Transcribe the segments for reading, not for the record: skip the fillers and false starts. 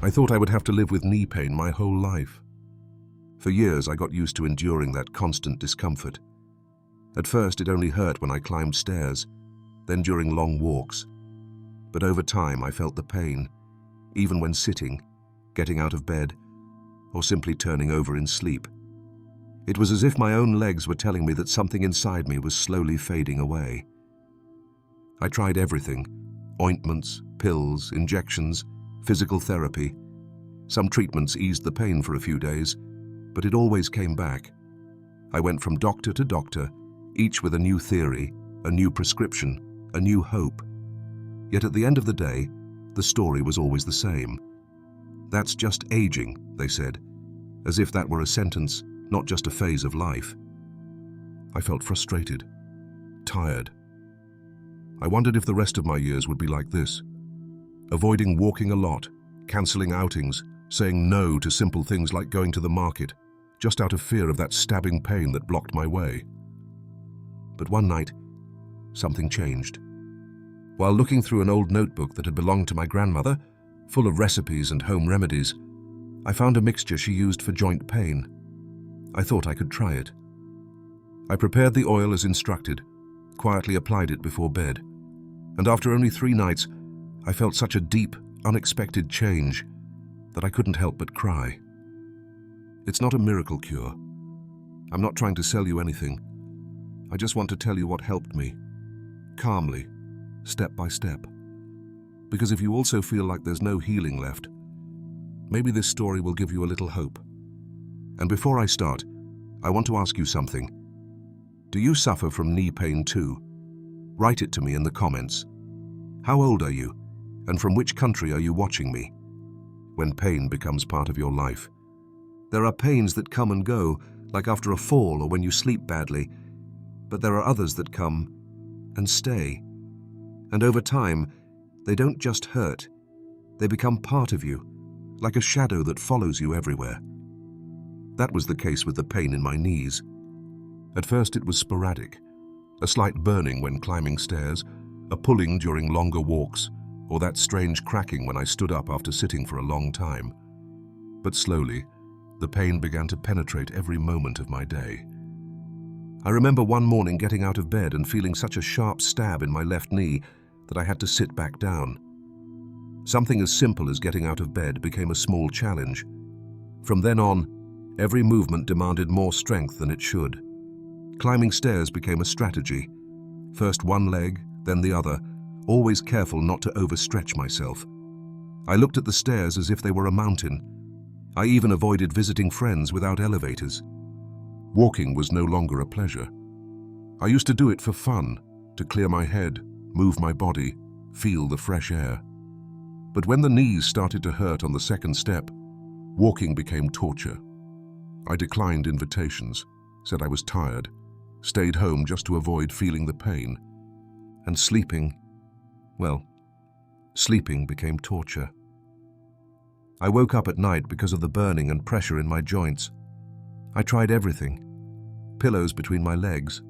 I thought I would have to live with knee pain my whole life. For years, I got used to enduring that constant discomfort. At first, it only hurt when I climbed stairs, then during long walks. But over time, I felt the pain, even when sitting, getting out of bed, or simply turning over in sleep. It was as if my own legs were telling me that something inside me was slowly fading away. I tried everything: ointments, pills, injections, physical therapy. Some treatments eased the pain for a few days, but it always came back. I went from doctor to doctor, each with a new theory, a new prescription, a new hope. Yet at the end of the day, the story was always the same. "That's just aging," they said, as if that were a sentence, not just a phase of life. I felt frustrated, tired. I wondered if the rest of my years would be like this, avoiding walking a lot, cancelling outings, saying no to simple things like going to the market, just out of fear of that stabbing pain that blocked my way. But one night, something changed. While looking through an old notebook that had belonged to my grandmother, full of recipes and home remedies, I found a mixture she used for joint pain. I thought I could try it. I prepared the oil as instructed, quietly applied it before bed, and after only 3 nights, I felt such a deep, unexpected change that I couldn't help but cry. It's not a miracle cure. I'm not trying to sell you anything. I just want to tell you what helped me, calmly, step by step. Because if you also feel like there's no healing left, maybe this story will give you a little hope. And before I start, I want to ask you something. Do you suffer from knee pain too? Write it to me in the comments. How old are you? And from which country are you watching me? When pain becomes part of your life. There are pains that come and go, like after a fall or when you sleep badly, but there are others that come and stay. And over time, they don't just hurt, they become part of you, like a shadow that follows you everywhere. That was the case with the pain in my knees. At first it was sporadic, a slight burning when climbing stairs, a pulling during longer walks, or that strange cracking when I stood up after sitting for a long time. But slowly, the pain began to penetrate every moment of my day. I remember one morning getting out of bed and feeling such a sharp stab in my left knee that I had to sit back down. Something as simple as getting out of bed became a small challenge. From then on, every movement demanded more strength than it should. Climbing stairs became a strategy. First one leg, then the other, always careful not to overstretch myself. I looked at the stairs as if they were a mountain. I even avoided visiting friends without elevators. Walking was no longer a pleasure. I used to do it for fun, to clear my head, move my body, feel the fresh air. But when the knees started to hurt on the second step, walking became torture. I declined invitations, said I was tired, stayed home just to avoid feeling the pain. And sleeping became torture. I woke up at night because of the burning and pressure in my joints. I tried everything: pillows between my legs,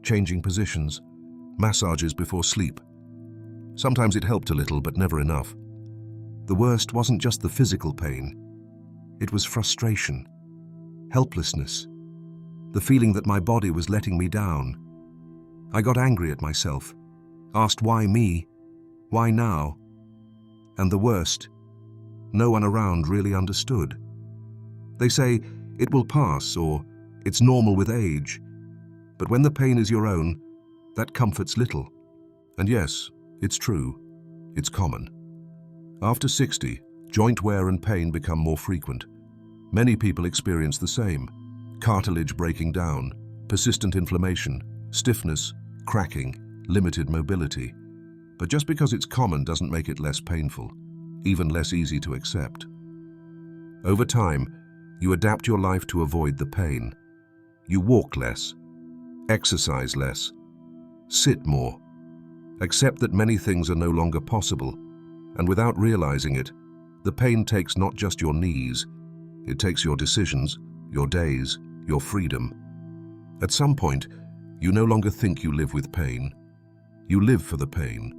changing positions, massages before sleep. Sometimes it helped a little, but never enough. The worst wasn't just the physical pain. It was frustration, helplessness, the feeling that my body was letting me down. I got angry at myself, asked why me, why now? And the worst, no one around really understood. They say, it will pass, or it's normal with age. But when the pain is your own, that comforts little. And yes, it's true, it's common. After 60, joint wear and pain become more frequent. Many people experience the same: cartilage breaking down, persistent inflammation, stiffness, cracking, limited mobility. But just because it's common doesn't make it less painful, even less easy to accept. Over time, you adapt your life to avoid the pain. You walk less, exercise less, sit more, accept that many things are no longer possible, and without realizing it, the pain takes not just your knees, it takes your decisions, your days, your freedom. At some point, you no longer think you live with pain. You live for the pain,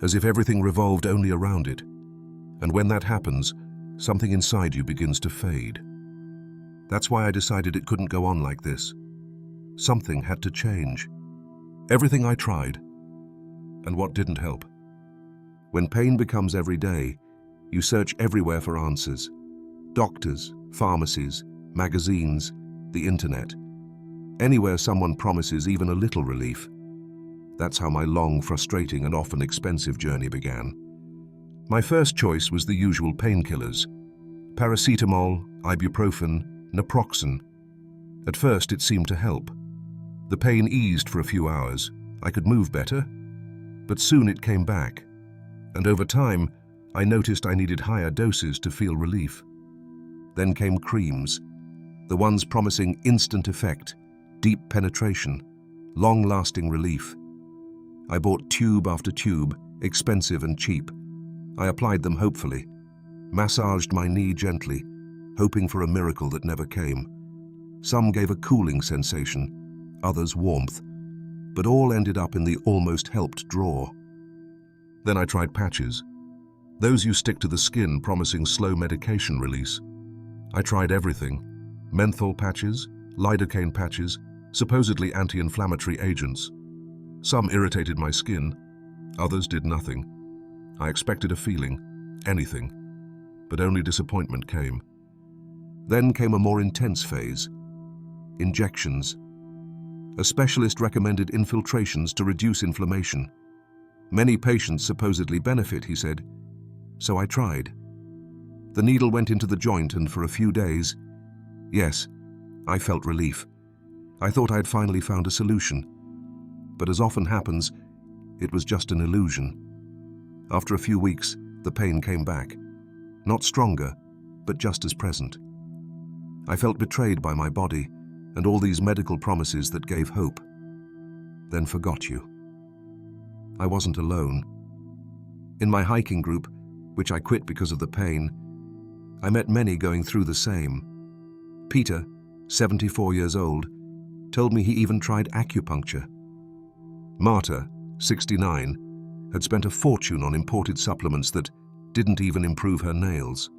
as if everything revolved only around it. And when that happens, something inside you begins to fade. That's why I decided it couldn't go on like this. Something had to change. Everything I tried, and what didn't help. When pain becomes every day, you search everywhere for answers. Doctors, pharmacies, magazines, the internet. Anywhere someone promises even a little relief. That's how my long, frustrating, and often expensive journey began. My first choice was the usual painkillers. Paracetamol, ibuprofen, naproxen. At first it seemed to help. The pain eased for a few hours. I could move better. But soon it came back. And over time, I noticed I needed higher doses to feel relief. Then came creams, the ones promising instant effect, deep penetration, long-lasting relief. I bought tube after tube, expensive and cheap. I applied them hopefully, massaged my knee gently, hoping for a miracle that never came. Some gave a cooling sensation, others warmth, but all ended up in the almost helped drawer. Then I tried patches, those you stick to the skin promising slow medication release. I tried everything, menthol patches, lidocaine patches, supposedly anti-inflammatory agents. Some irritated my skin, others did nothing. I expected a feeling, anything, but only disappointment came. Then came a more intense phase, injections. A specialist recommended infiltrations to reduce inflammation. Many patients supposedly benefit, he said, so I tried. The needle went into the joint and for a few days, yes, I felt relief. I thought I'd finally found a solution. But as often happens, it was just an illusion. After a few weeks, the pain came back. Not stronger, but just as present. I felt betrayed by my body and all these medical promises that gave hope. Then forgot you. I wasn't alone. In my hiking group, which I quit because of the pain, I met many going through the same. Peter, 74 years old, told me he even tried acupuncture. Marta, 69, had spent a fortune on imported supplements that didn't even improve her nails.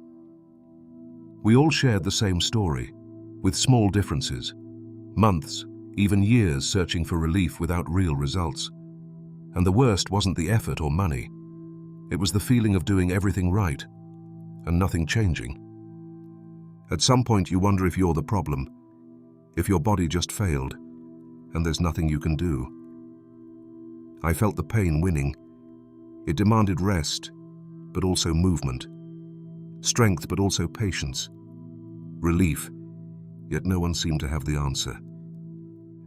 We all shared the same story, with small differences. Months, even years searching for relief without real results. And the worst wasn't the effort or money. It was the feeling of doing everything right and nothing changing. At some point you wonder if you're the problem, if your body just failed and there's nothing you can do. I felt the pain winning. It demanded rest, but also movement. Strength, but also patience. Relief, yet no one seemed to have the answer.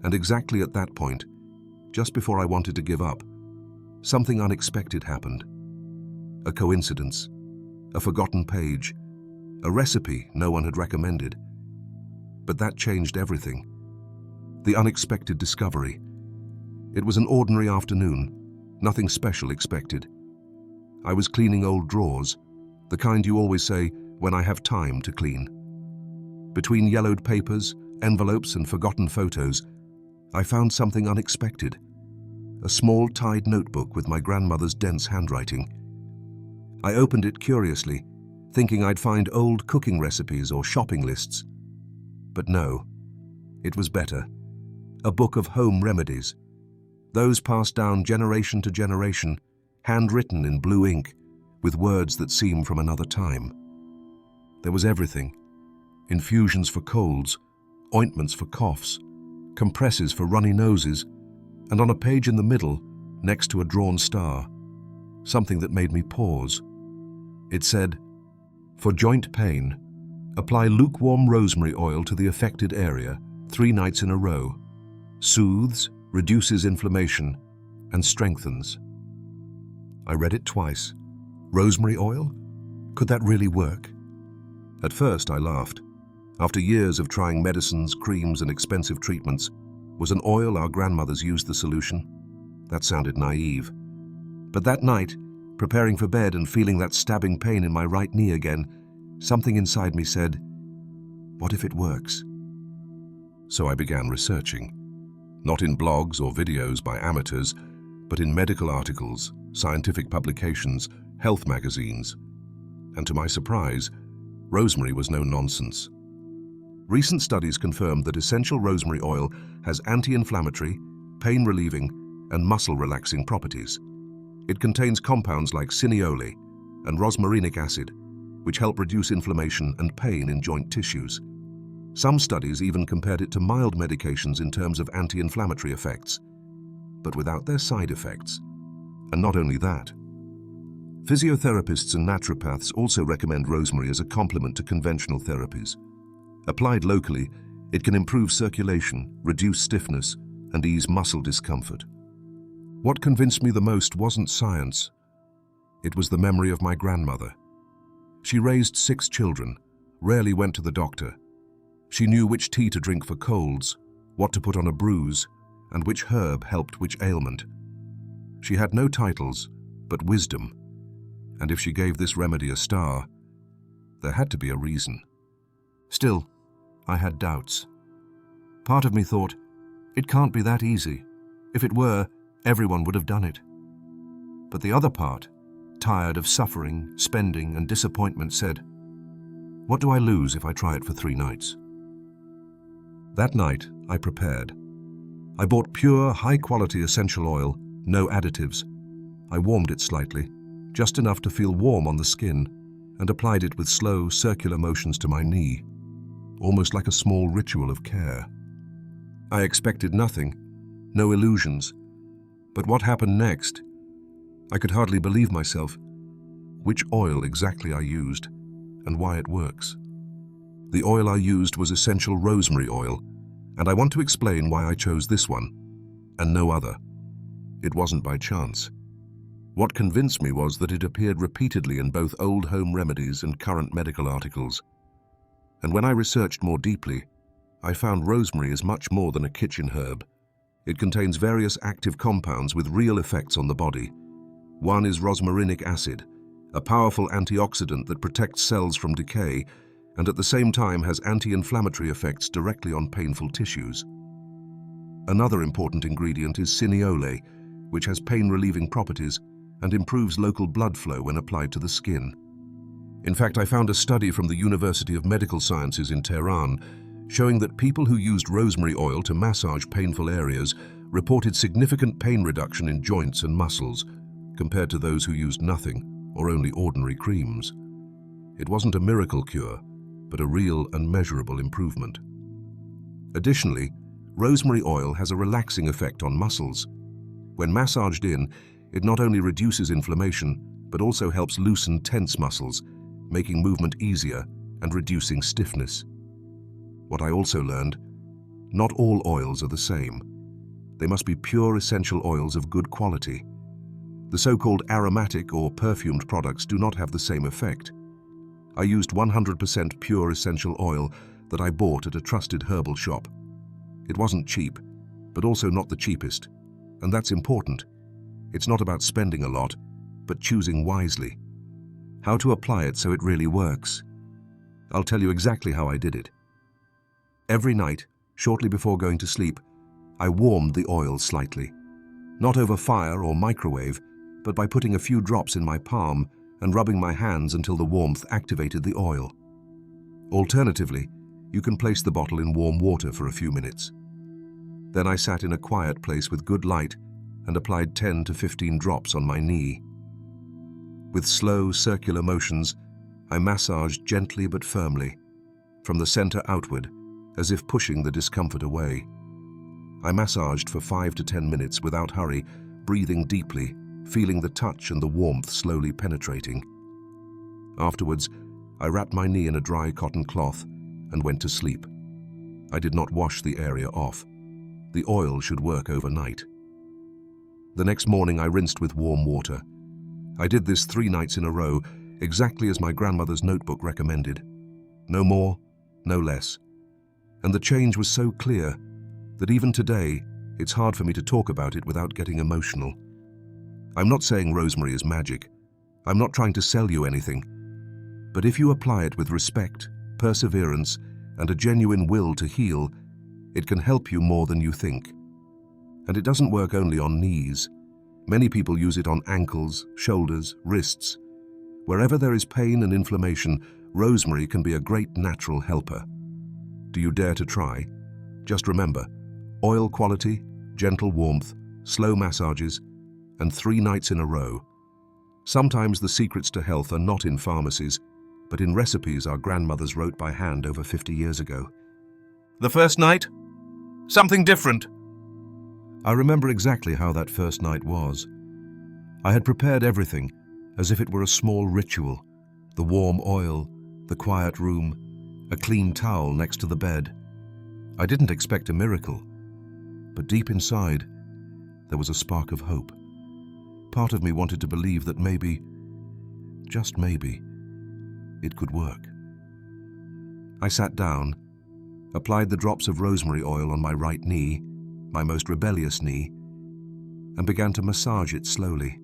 And exactly at that point, just before I wanted to give up, something unexpected happened. A coincidence, a forgotten page, a recipe no one had recommended. But that changed everything. The unexpected discovery. It was an ordinary afternoon, nothing special expected. I was cleaning old drawers, the kind you always say, when I have time to clean. Between yellowed papers, envelopes, and forgotten photos, I found something unexpected. A small tied notebook with my grandmother's dense handwriting. I opened it curiously, thinking I'd find old cooking recipes or shopping lists. But no, it was better. A book of home remedies. Those passed down generation to generation, handwritten in blue ink, with words that seem from another time. There was everything. Infusions for colds, ointments for coughs, compresses for runny noses, and on a page in the middle, next to a drawn star, something that made me pause. It said, "For joint pain, apply lukewarm rosemary oil to the affected area 3 nights in a row. Soothes, reduces inflammation, and strengthens." I read it twice. Rosemary oil? Could that really work? At first I laughed. After years of trying medicines, creams, and expensive treatments, was an oil our grandmothers used the solution? That sounded naive. But that night, preparing for bed and feeling that stabbing pain in my right knee again, something inside me said, what if it works? So I began researching. Not in blogs or videos by amateurs, but in medical articles, scientific publications, health magazines. And to my surprise, Rosemary was no nonsense. Recent studies confirmed that essential rosemary oil has anti-inflammatory, pain-relieving, and muscle-relaxing properties. It contains compounds like cineole and rosmarinic acid, which help reduce inflammation and pain in joint tissues. Some studies even compared it to mild medications in terms of anti-inflammatory effects, but without their side effects. And not only that, physiotherapists and naturopaths also recommend rosemary as a complement to conventional therapies. Applied locally, it can improve circulation, reduce stiffness, and ease muscle discomfort. What convinced me the most wasn't science. It was the memory of my grandmother. She raised 6 children, rarely went to the doctor. She knew which tea to drink for colds, what to put on a bruise, and which herb helped which ailment. She had no titles, but wisdom. And if she gave this remedy a star, there had to be a reason. Still, I had doubts. Part of me thought, it can't be that easy. If it were, everyone would have done it. But the other part, tired of suffering, spending, and disappointment, said, what do I lose if I try it for 3 nights? That night, I prepared. I bought pure, high-quality essential oil, no additives. I warmed it slightly, just enough to feel warm on the skin, and applied it with slow, circular motions to my knee, almost like a small ritual of care. I expected nothing, no illusions. But what happened next? I could hardly believe myself. Which oil exactly I used, and why it works. The oil I used was essential rosemary oil, and I want to explain why I chose this one, and no other. It wasn't by chance. What convinced me was that it appeared repeatedly in both old home remedies and current medical articles. And when I researched more deeply, I found rosemary is much more than a kitchen herb. It contains various active compounds with real effects on the body. One is rosmarinic acid, a powerful antioxidant that protects cells from decay and at the same time has anti-inflammatory effects directly on painful tissues. Another important ingredient is cineole, which has pain-relieving properties and improves local blood flow when applied to the skin. In fact, I found a study from the University of Medical Sciences in Tehran showing that people who used rosemary oil to massage painful areas reported significant pain reduction in joints and muscles compared to those who used nothing or only ordinary creams. It wasn't a miracle cure, but a real and measurable improvement. Additionally, rosemary oil has a relaxing effect on muscles. When massaged in, it not only reduces inflammation, but also helps loosen tense muscles, making movement easier and reducing stiffness. What I also learned, not all oils are the same. They must be pure essential oils of good quality. The so-called aromatic or perfumed products do not have the same effect. I used 100% pure essential oil that I bought at a trusted herbal shop. It wasn't cheap, but also not the cheapest. And that's important. It's not about spending a lot, but choosing wisely. How to apply it so it really works. I'll tell you exactly how I did it. Every night, shortly before going to sleep, I warmed the oil slightly. Not over fire or microwave, but by putting a few drops in my palm and rubbing my hands until the warmth activated the oil. Alternatively, you can place the bottle in warm water for a few minutes. Then I sat in a quiet place with good light and applied 10 to 15 drops on my knee. With slow, circular motions, I massaged gently but firmly, from the center outward, as if pushing the discomfort away. I massaged for 5 to 10 minutes without hurry, breathing deeply, feeling the touch and the warmth slowly penetrating. Afterwards, I wrapped my knee in a dry cotton cloth and went to sleep. I did not wash the area off. The oil should work overnight. The next morning I rinsed with warm water. I did this 3 nights in a row, exactly as my grandmother's notebook recommended. No more, no less. And the change was so clear that even today, it's hard for me to talk about it without getting emotional. I'm not saying rosemary is magic. I'm not trying to sell you anything. But if you apply it with respect, perseverance, and a genuine will to heal, it can help you more than you think. And it doesn't work only on knees. Many people use it on ankles, shoulders, wrists. Wherever there is pain and inflammation, rosemary can be a great natural helper. Do you dare to try? Just remember, oil quality, gentle warmth, slow massages, and 3 nights in a row. Sometimes the secrets to health are not in pharmacies, but in recipes our grandmothers wrote by hand over 50 years ago. The first night? Something different. I remember exactly how that first night was. I had prepared everything, as if it were a small ritual. The warm oil, the quiet room, a clean towel next to the bed. I didn't expect a miracle, but deep inside, there was a spark of hope. Part of me wanted to believe that maybe, just maybe, it could work. I sat down, applied the drops of rosemary oil on my right knee, my most rebellious knee, and began to massage it slowly.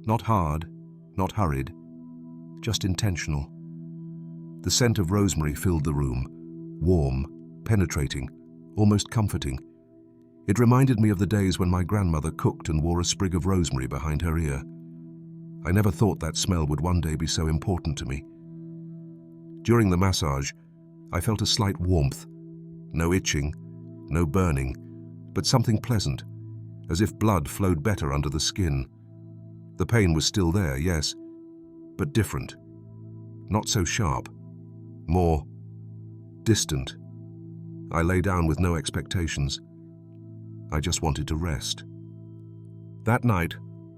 Not hard, not hurried, just intentional. The scent of rosemary filled the room, warm, penetrating, almost comforting. It reminded me of the days when my grandmother cooked and wore a sprig of rosemary behind her ear. I never thought that smell would one day be so important to me. During the massage, I felt a slight warmth. No itching, no burning, but something pleasant, as if blood flowed better under the skin. The pain was still there, yes, but different. Not so sharp. More distant. I lay down with no expectations. I just wanted to rest. That night,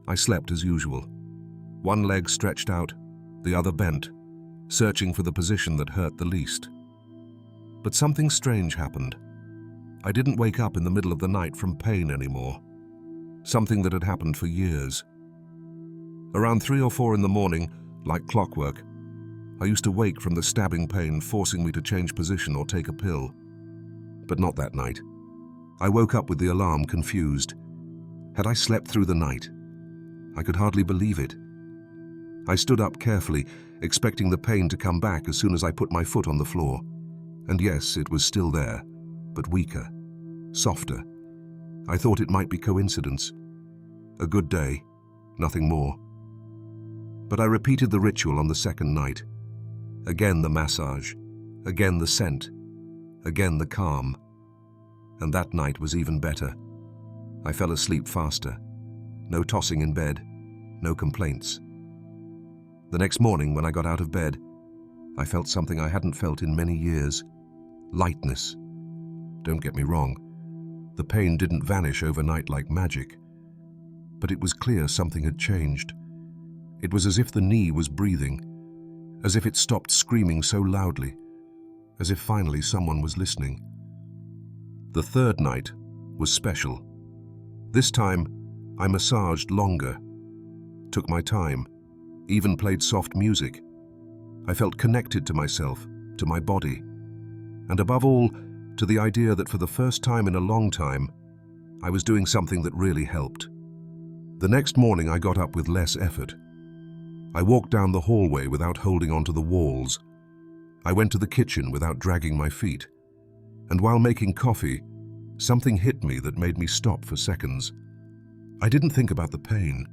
I slept as usual. One leg stretched out, the other bent, searching for the position that hurt the least. But something strange happened. I didn't wake up in the middle of the night from pain anymore. Something that had happened for years. Around 3 or 4 in the morning, like clockwork, I used to wake from the stabbing pain, forcing me to change position or take a pill. But not that night. I woke up with the alarm, confused. Had I slept through the night? I could hardly believe it. I stood up carefully, expecting the pain to come back as soon as I put my foot on the floor. And yes, it was still there, but weaker, softer. I thought it might be coincidence. A good day, nothing more. But I repeated the ritual on the second night. Again the massage, again the scent, again the calm. And that night was even better. I fell asleep faster. No tossing in bed, no complaints. The next morning when I got out of bed, I felt something I hadn't felt in many years. Lightness. Don't get me wrong. The pain didn't vanish overnight like magic. But it was clear something had changed. It was as if the knee was breathing, as if it stopped screaming so loudly, as if finally someone was listening. The third night was special. This time, I massaged longer, took my time, even played soft music. I felt connected to myself, to my body, and above all, to the idea that for the first time in a long time, I was doing something that really helped. The next morning I got up with less effort. I walked down the hallway without holding onto the walls. I went to the kitchen without dragging my feet. And while making coffee, something hit me that made me stop for seconds. I didn't think about the pain.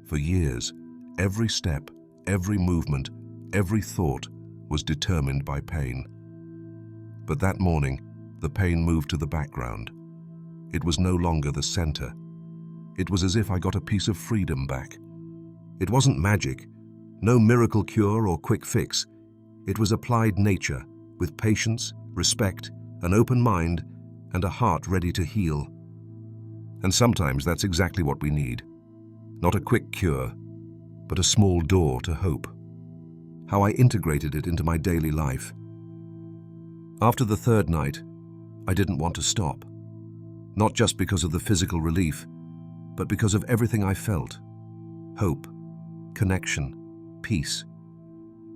For years, every step, every movement, every thought was determined by pain. But that morning, the pain moved to the background. It was no longer the center. It was as if I got a piece of freedom back. It wasn't magic, no miracle cure or quick fix. It was applied nature, with patience, respect, an open mind, and a heart ready to heal. And sometimes that's exactly what we need. Not a quick cure, but a small door to hope. How I integrated it into my daily life. After the third night, I didn't want to stop. Not just because of the physical relief, but because of everything I felt. Hope, connection, peace.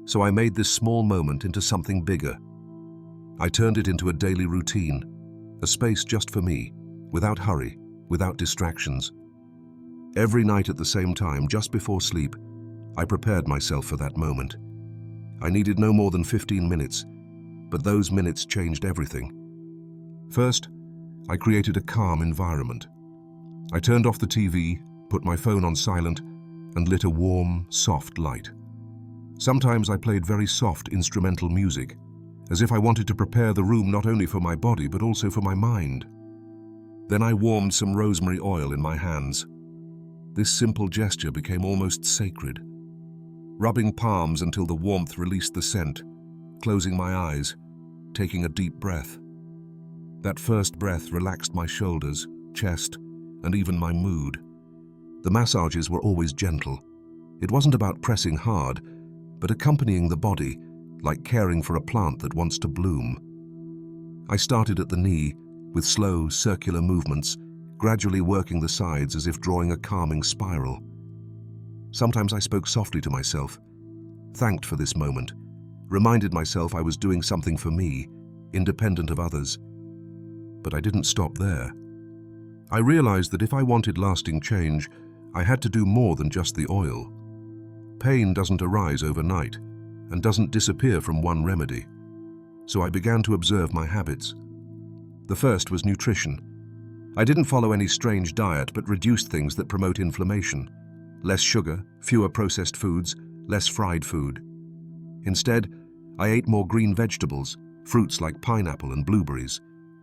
So I made this small moment into something bigger. I turned it into a daily routine, a space just for me, without hurry, without distractions. Every night at the same time, just before sleep, I prepared myself for that moment. I needed no more than 15 minutes, but those minutes changed everything. First, I created a calm environment. I turned off the TV, put my phone on silent, and lit a warm, soft light. Sometimes I played very soft instrumental music, as if I wanted to prepare the room not only for my body but also for my mind. Then I warmed some rosemary oil in my hands. This simple gesture became almost sacred. Rubbing palms until the warmth released the scent, closing my eyes, taking a deep breath. That first breath relaxed my shoulders, chest, and even my mood. The massages were always gentle. It wasn't about pressing hard, but accompanying the body, like caring for a plant that wants to bloom. I started at the knee, with slow, circular movements, gradually working the sides as if drawing a calming spiral. Sometimes I spoke softly to myself, thanked for this moment, reminded myself I was doing something for me, independent of others. But I didn't stop there. I realized that if I wanted lasting change, I had to do more than just the oil. Pain doesn't arise overnight and doesn't disappear from one remedy. So I began to observe my habits. The first was nutrition. I didn't follow any strange diet but reduced things that promote inflammation. Less sugar, fewer processed foods, less fried food. Instead, I ate more green vegetables, fruits like pineapple and blueberries,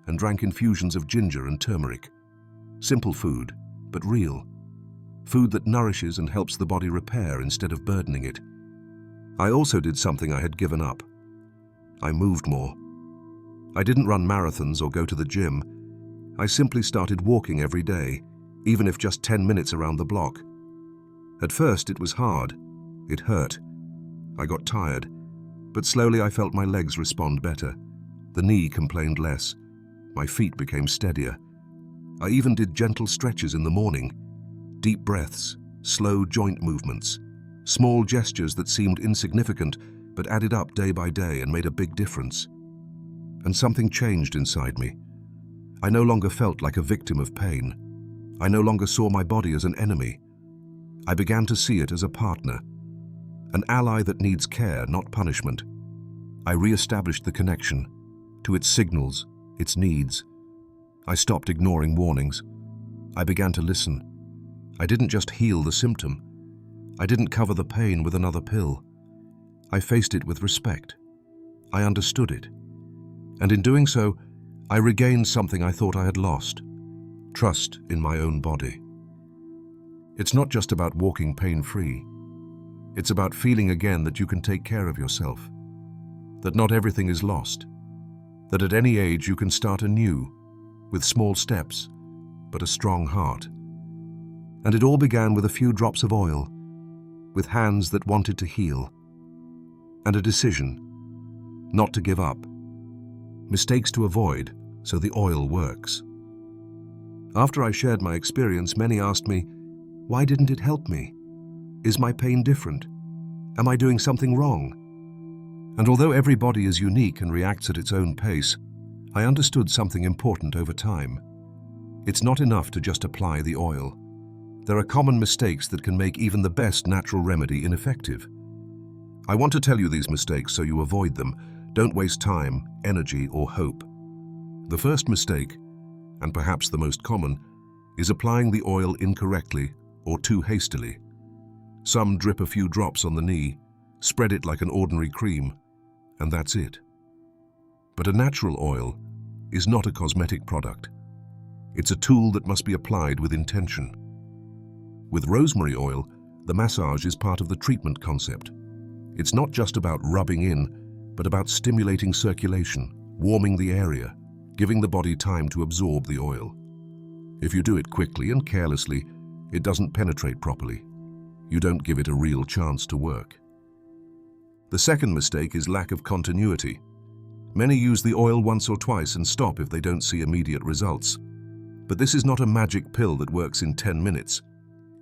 and drank infusions of ginger and turmeric. Simple food, but real. Food that nourishes and helps the body repair instead of burdening it. I also did something I had given up. I moved more. I didn't run marathons or go to the gym. I simply started walking every day, even if just 10 minutes around the block. At first it was hard. It hurt. I got tired, but slowly I felt my legs respond better. The knee complained less. My feet became steadier. I even did gentle stretches in the morning. Deep breaths, slow joint movements, small gestures that seemed insignificant but added up day by day and made a big difference. And something changed inside me. I no longer felt like a victim of pain. I no longer saw my body as an enemy. I began to see it as a partner, an ally that needs care, not punishment. I re-established the connection to its signals, its needs. I stopped ignoring warnings. I began to listen. I didn't just heal the symptom. I didn't cover the pain with another pill. I faced it with respect. I understood it. And in doing so, I regained something I thought I had lost: trust in my own body. It's not just about walking pain-free. It's about feeling again that you can take care of yourself, that not everything is lost, that at any age you can start anew, with small steps, but a strong heart. And it all began with a few drops of oil, with hands that wanted to heal, and a decision not to give up, mistakes to avoid so the oil works. After I shared my experience, many asked me, why didn't it help me? Is my pain different? Am I doing something wrong? And although every body is unique and reacts at its own pace, I understood something important over time. It's not enough to just apply the oil. There are common mistakes that can make even the best natural remedy ineffective. I want to tell you these mistakes so you avoid them. Don't waste time, energy, or hope. The first mistake, and perhaps the most common, is applying the oil incorrectly or too hastily. Some drip a few drops on the knee, spread it like an ordinary cream, and that's it. But a natural oil is not a cosmetic product. It's a tool that must be applied with intention. With rosemary oil, the massage is part of the treatment concept. It's not just about rubbing in, but about stimulating circulation, warming the area, giving the body time to absorb the oil. If you do it quickly and carelessly, it doesn't penetrate properly. You don't give it a real chance to work. The second mistake is lack of continuity. Many use the oil once or twice and stop if they don't see immediate results. But this is not a magic pill that works in 10 minutes.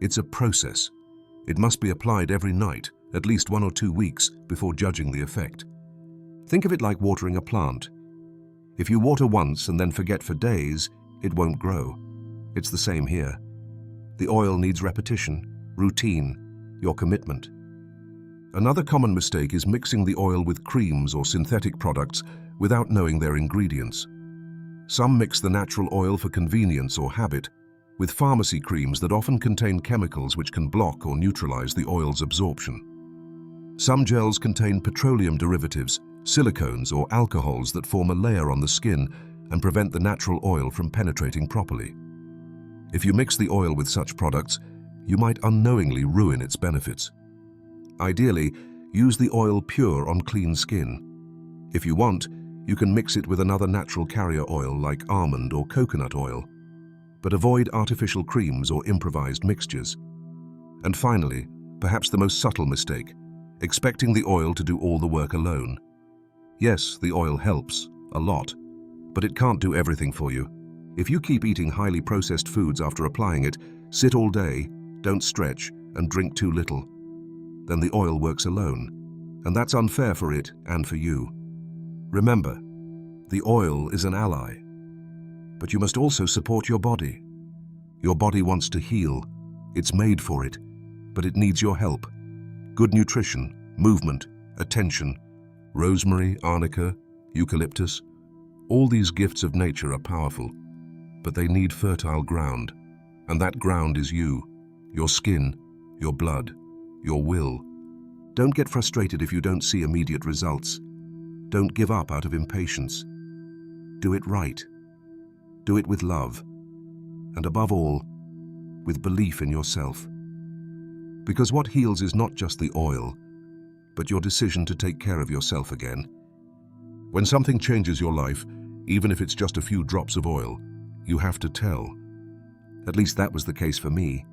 It's a process. It must be applied every night, at least 1 or 2 weeks, before judging the effect. Think of it like watering a plant. If you water once and then forget for days, it won't grow. It's the same here. The oil needs repetition, routine, your commitment. Another common mistake is mixing the oil with creams or synthetic products without knowing their ingredients. Some mix the natural oil for convenience or habit with pharmacy creams that often contain chemicals which can block or neutralize the oil's absorption. Some gels contain petroleum derivatives, silicones or alcohols that form a layer on the skin and prevent the natural oil from penetrating properly. If you mix the oil with such products, you might unknowingly ruin its benefits. Ideally, use the oil pure on clean skin. If you want, you can mix it with another natural carrier oil like almond or coconut oil, but avoid artificial creams or improvised mixtures. And finally, perhaps the most subtle mistake, expecting the oil to do all the work alone. Yes, the oil helps, a lot, but it can't do everything for you. If you keep eating highly processed foods after applying it, sit all day, don't stretch, and drink too little, then the oil works alone, and that's unfair for it and for you. Remember, the oil is an ally, but you must also support your body. Your body wants to heal. It's made for it, but it needs your help. Good nutrition, movement, attention, rosemary, arnica, eucalyptus, all these gifts of nature are powerful, but they need fertile ground, and that ground is you, your skin, your blood, your will. Don't get frustrated if you don't see immediate results. Don't give up out of impatience. Do it right. Do it with love, and above all, with belief in yourself. Because what heals is not just the oil, but your decision to take care of yourself again. When something changes your life, even if it's just a few drops of oil, you have to tell. At least that was the case for me.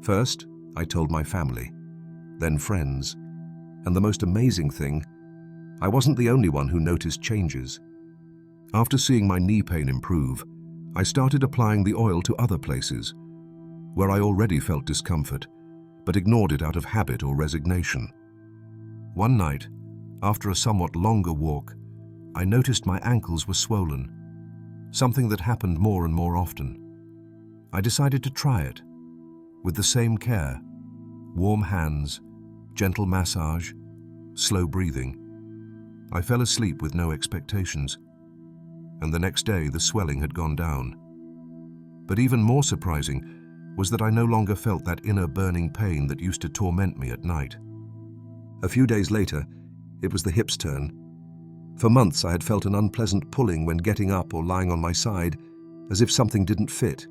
First, I told my family, then friends, and the most amazing thing, I wasn't the only one who noticed changes. After seeing my knee pain improve, I started applying the oil to other places, where I already felt discomfort, but ignored it out of habit or resignation. One night, after a somewhat longer walk, I noticed my ankles were swollen, something that happened more and more often. I decided to try it, with the same care, warm hands, gentle massage, slow breathing. I fell asleep with no expectations, and the next day the swelling had gone down. But even more surprising was that I no longer felt that inner burning pain that used to torment me at night. A few days later, it was the hip's turn. For months I had felt an unpleasant pulling when getting up or lying on my side, as if something didn't fit.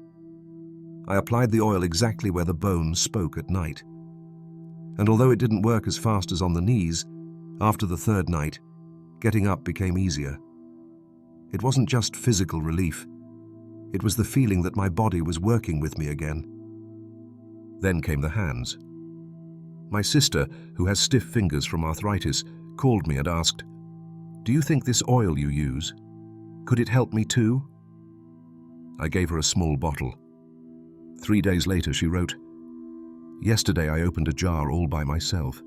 I applied the oil exactly where the bone spoke at night. And although it didn't work as fast as on the knees, after the third night, getting up became easier. It wasn't just physical relief. It was the feeling that my body was working with me again. Then came the hands. My sister, who has stiff fingers from arthritis, called me and asked, "Do you think this oil you use, could it help me too?" I gave her a small bottle. 3 days later she wrote, "Yesterday I opened a jar all by myself.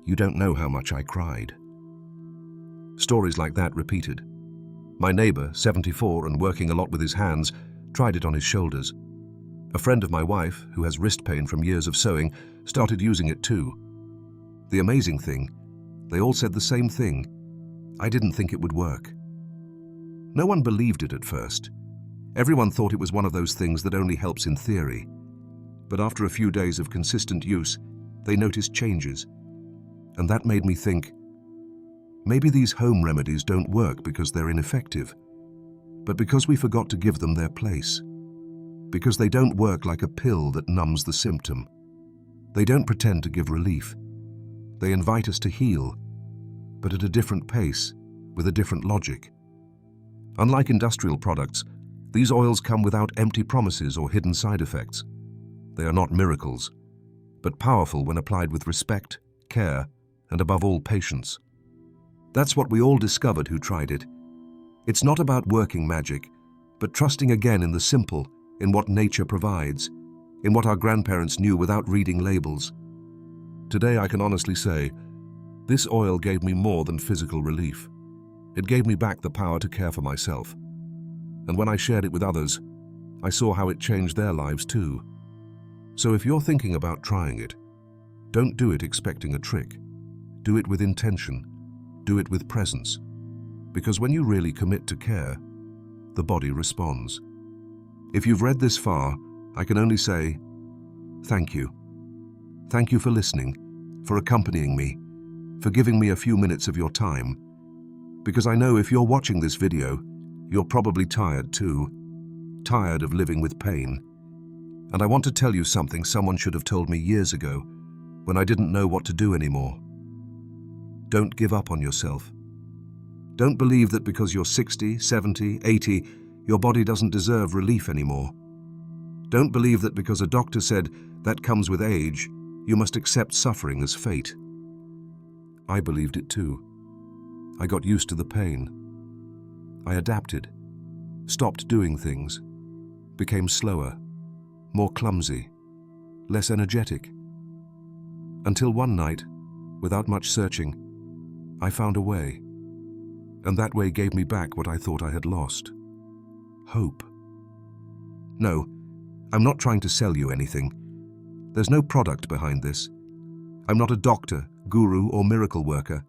You don't know how much I cried." Stories like that repeated. My neighbor, 74 and working a lot with his hands, tried it on his shoulders. A friend of my wife, who has wrist pain from years of sewing, started using it too. The amazing thing, they all said the same thing. I didn't think it would work. No one believed it at first. Everyone thought it was one of those things that only helps in theory. But after a few days of consistent use, they noticed changes. And that made me think, maybe these home remedies don't work because they're ineffective, but because we forgot to give them their place. Because they don't work like a pill that numbs the symptom. They don't pretend to give relief. They invite us to heal, but at a different pace, with a different logic. Unlike industrial products, these oils come without empty promises or hidden side effects. They are not miracles, but powerful when applied with respect, care, and above all, patience. That's what we all discovered who tried it. It's not about working magic, but trusting again in the simple, in what nature provides, in what our grandparents knew without reading labels. Today I can honestly say, this oil gave me more than physical relief. It gave me back the power to care for myself. And when I shared it with others, I saw how it changed their lives too. So if you're thinking about trying it, don't do it expecting a trick. Do it with intention. Do it with presence. Because when you really commit to care, the body responds. If you've read this far, I can only say, thank you. Thank you for listening, for accompanying me, for giving me a few minutes of your time, because I know if you're watching this video, you're probably tired too, tired of living with pain. And I want to tell you something someone should have told me years ago, when I didn't know what to do anymore. Don't give up on yourself. Don't believe that because you're 60, 70, 80, your body doesn't deserve relief anymore. Don't believe that because a doctor said that comes with age, you must accept suffering as fate. I believed it too. I got used to the pain. I adapted, stopped doing things, became slower, more clumsy, less energetic. Until one night, without much searching, I found a way. And that way gave me back what I thought I had lost. Hope. No, I'm not trying to sell you anything. There's no product behind this. I'm not a doctor, guru, or miracle worker.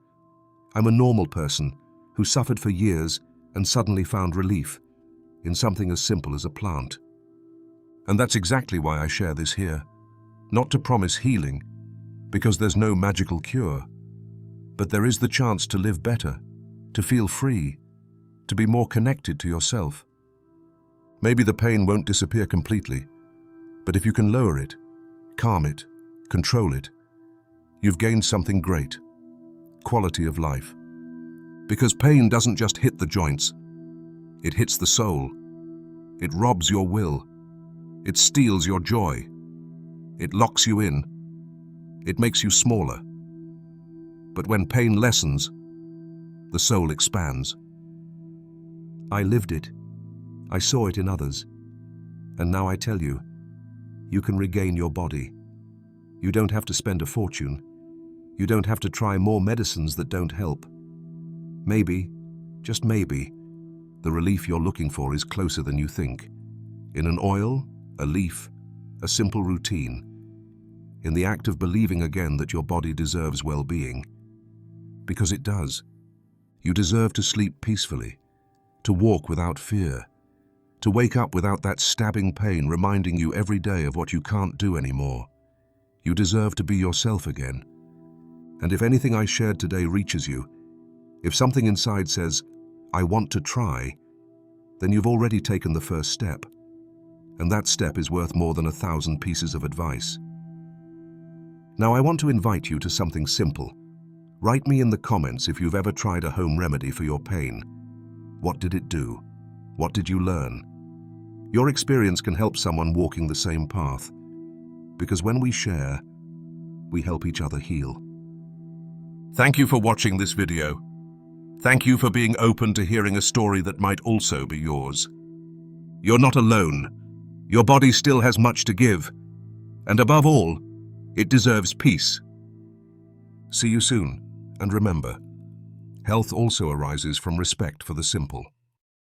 I'm a normal person who suffered for years and suddenly found relief in something as simple as a plant. And that's exactly why I share this here. Not to promise healing, because there's no magical cure, but there is the chance to live better, to feel free, to be more connected to yourself. Maybe the pain won't disappear completely, but if you can lower it, calm it, control it, you've gained something great: quality of life. Because pain doesn't just hit the joints, it hits the soul. It robs your will. It steals your joy. It locks you in. It makes you smaller. But when pain lessens, the soul expands. I lived it. I saw it in others. And now I tell you, you can regain your body. You don't have to spend a fortune. You don't have to try more medicines that don't help. Maybe, just maybe, the relief you're looking for is closer than you think. In an oil, a leaf, a simple routine. In the act of believing again that your body deserves well-being. Because it does. You deserve to sleep peacefully, to walk without fear, to wake up without that stabbing pain reminding you every day of what you can't do anymore. You deserve to be yourself again. And if anything I shared today reaches you, if something inside says, I want to try, then you've already taken the first step. And that step is worth more than 1,000 pieces of advice. Now I want to invite you to something simple. Write me in the comments if you've ever tried a home remedy for your pain. What did it do? What did you learn? Your experience can help someone walking the same path. Because when we share, we help each other heal. Thank you for watching this video. Thank you for being open to hearing a story that might also be yours. You're not alone. Your body still has much to give. And above all, it deserves peace. See you soon, and remember, health also arises from respect for the simple.